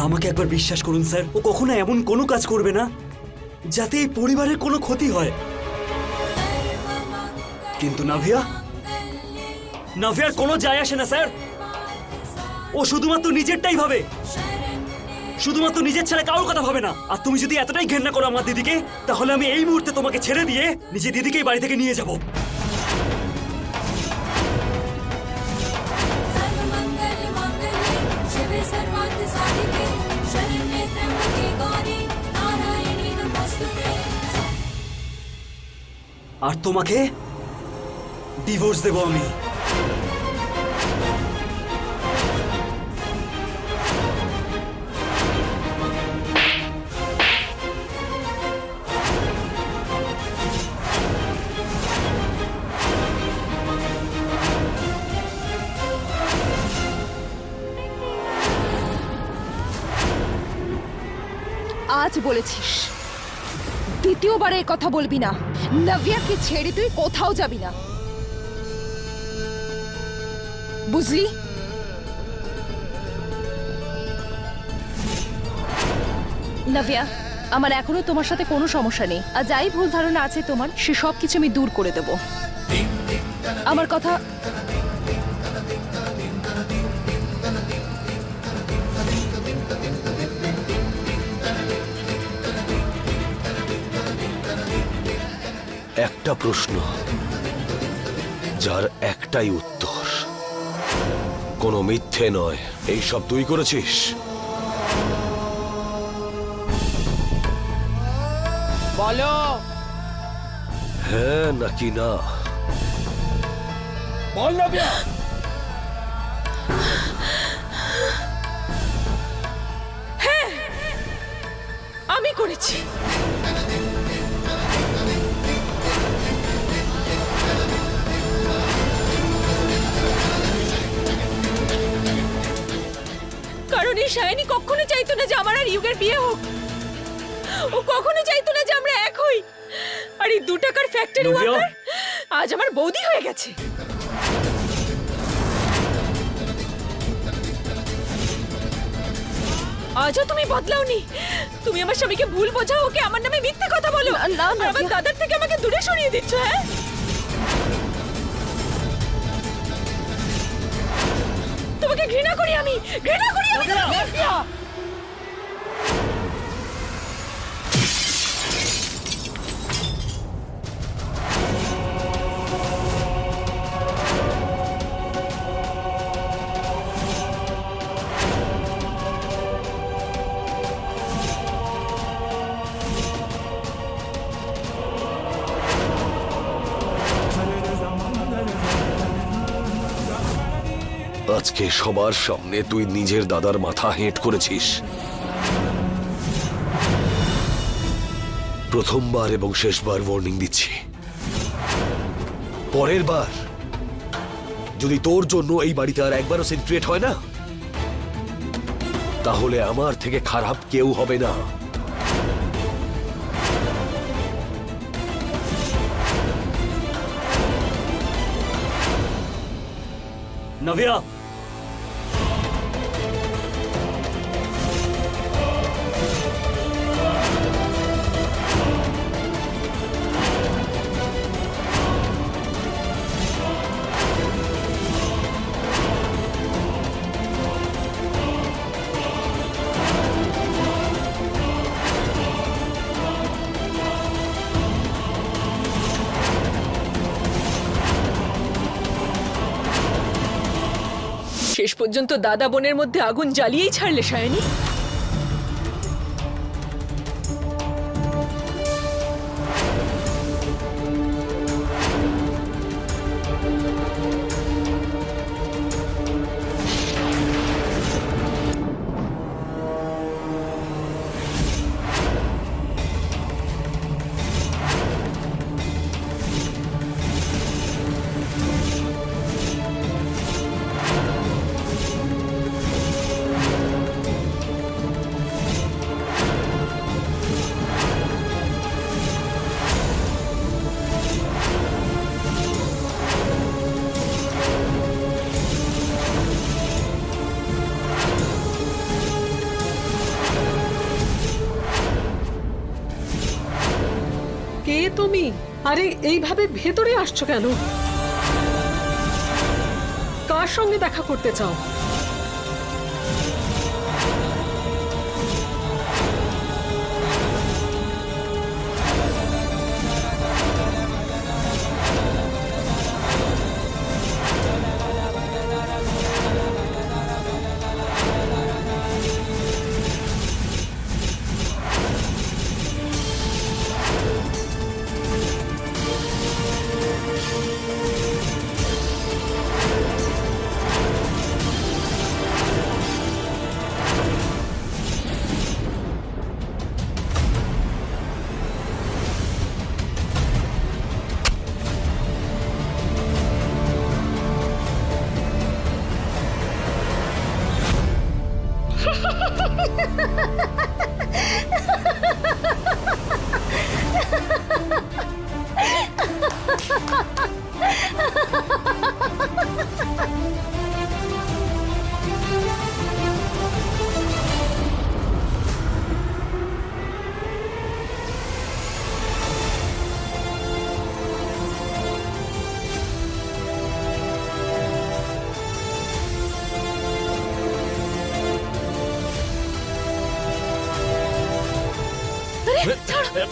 আমাকে একবার বিশ্বাস করুন স্যার, ও কখনো এমন কোনো কাজ করবে না যাতে এই পরিবারের কোনো ক্ষতি হয়। কিন্তু নাভিয়ার কোনো যায় আসে না স্যার। ও শুধুমাত্র নিজেরটাই ভাবে, শুধুমাত্র নিজের ছেলে কারোর কথা ভাবে না। আর তুমি যদি এতটাই ঘৃণা করো আমার দিদিকে, তাহলে আমি এই মুহূর্তে তোমাকে ছেড়ে দিয়ে নিজের দিদিকেই বাড়ি থেকে নিয়ে যাব। আর তোমাকে ডিভোর্স দেব আমি। আজ বলেছিস, দ্বিতীয়বার এই কথা বলবি না। নাভিয়াকে ছেড়ে তুই কোথাও যাবি না, বুঝলি? নাভিয়া, আমার এখনো তোমার সাথে কোনো সমস্যা নেই। আর যাই ভুল ধারণা আছে তোমার, সে সব কিছু আমি দূর করে দেব। আমার কথা একটা প্রশ্ন, যার একটাই উত্তর, কোনো মিথ্যে নয়। এই সব তুই করেছিস? বলো। হ্যাঁ নাকি না? বল নাভিয়া। হ্যাঁ, আমি করেছি। কারণ এই শায়নি কখনো চাইতো না যে আমার আর ইউগের বিয়ে হোক। ও কখনো চাইতো না যে আমরা এক হই। আর এই 2 টাকার ফ্যাক্টরি ওয়ার্কার আজ আমার বৌদি হয়ে গেছে। আজও তুমি বদলাওনি। তুমি আমার স্বামীকে ভুল বোঝাও, ওকে আমার নামে মিথ্যে কথা বলো। আর আমার দাদার থেকে আমাকে দূরে সরিয়ে দিচ্ছ। হ্যাঁ, তোমাকে ঘৃণা করি আমি, ঘৃণা করি আমি। আজকে সবার সামনে তুই নিজের দাদার মাথা হেঁট করেছিস। প্রথমবার এবং শেষবার ওয়ার্নিং দিচ্ছি, পরের বার যদি তোর জন্য এই বাড়িতে আর একবারও সিন ক্রিয়েট হয় না, তাহলে আমার থেকে খারাপ কেউ হবে না। নাভিয়া, শেষ পর্যন্ত দাদা বোনের মধ্যে আগুন জ্বালিয়েই ছাড়লে শায়নি। কে তুমি? আরে এইভাবে ভেতরে আসছো কেন? কার সঙ্গে দেখা করতে চাও?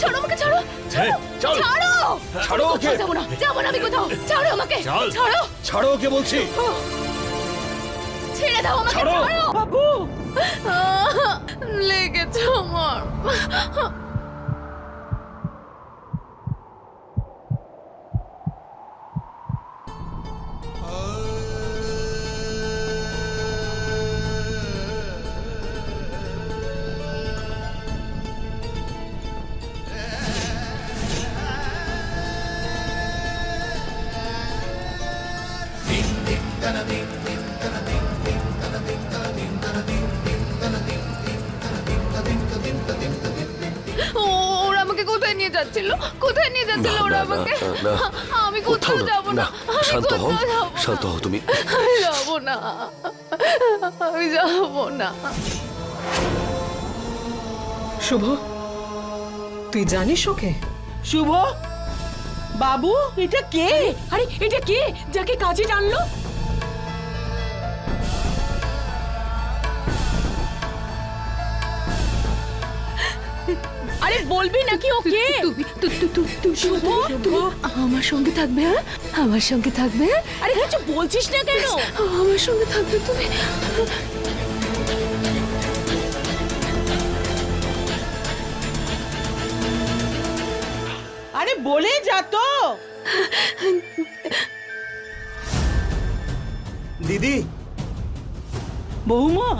ছাড়ো আমাকে, ছাড়ো চল ছাড়ো ছাড়ো ওকে, যাবো না, যাবো না আমি কোথাও। ছাড়ো আমাকে, ছাড়ো, ছাড়ো ওকে বলছি। ছেড়ে দাও আমাকে, ছাড়ো। ছাড়ো। বাবু, লেগেছে আমার। ওরা আমাকে কোথায় নিয়ে যাচ্ছিল? কোথায় নিয়ে যাচ্ছিল না, ওরা না, আমাকে? না, আমি কোথাও যাব না, আমি শান্ত হও, কোথাও যাব না। শান্ত হও তুমি। আমি যাব না, আমি যাব না। শুভ, তুই জানিস ওকে? শুভ বাবু, এটা কে? আরে এটা কে যাকে কাজে টানলো? আরে বলবি নাকি ও কে? তুই শুভ, তুই আমার সঙ্গে থাকবে? হ্যাঁ, আমার সঙ্গে থাকবে? আরে কিছু বলছিস না কেন? আমার সঙ্গে থাকবে তুমি? আরে বলে যা তো। দিদি, বৌমা,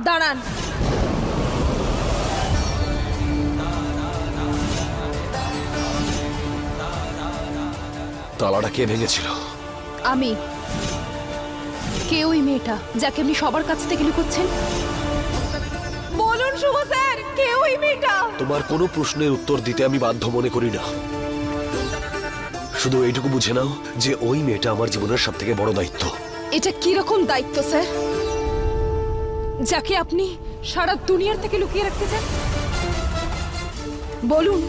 দাঁড়ান। তালাটা কে ভেঙেছিল? আমি। কে ওই মেয়েটা যাকে আপনি সবার কাছ থেকে লুকোচ্ছেন? বলুন শুভ স্যার, কে ওই মেয়েটা? তোমার কোনো প্রশ্নের উত্তর দিতে আমি বাধ্য মনে করি না। শুধু এইটুকু বুঝে নাও যে ওই মেয়েটা আমার জীবনের সবথেকে বড় দায়িত্ব। এটা কি রকম দায়িত্ব স্যার? যাকে আপনি সারা দুনিয়ার থেকে লুকিয়ে রাখতে চান? বলুন,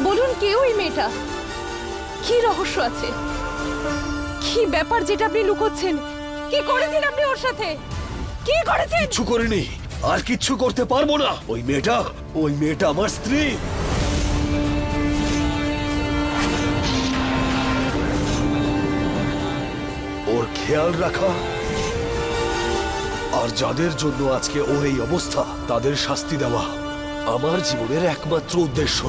বলুন কে ওই মেয়েটা? কি রহস্য আছে? কি ব্যাপার যেটা আপনি লুকোচ্ছেন? কি করেছেন আপনি ওর সাথে? কি করেছেন? কিচ্ছু করিনি, আর কিচ্ছু করতে পারবো না। ওই মেয়েটা আমার স্ত্রী। ওর খেয়াল রাখা আর যাদের জন্য আজকে ওর এই অবস্থা তাদের শাস্তি দেওয়া আমার জীবনের একমাত্র উদ্দেশ্য।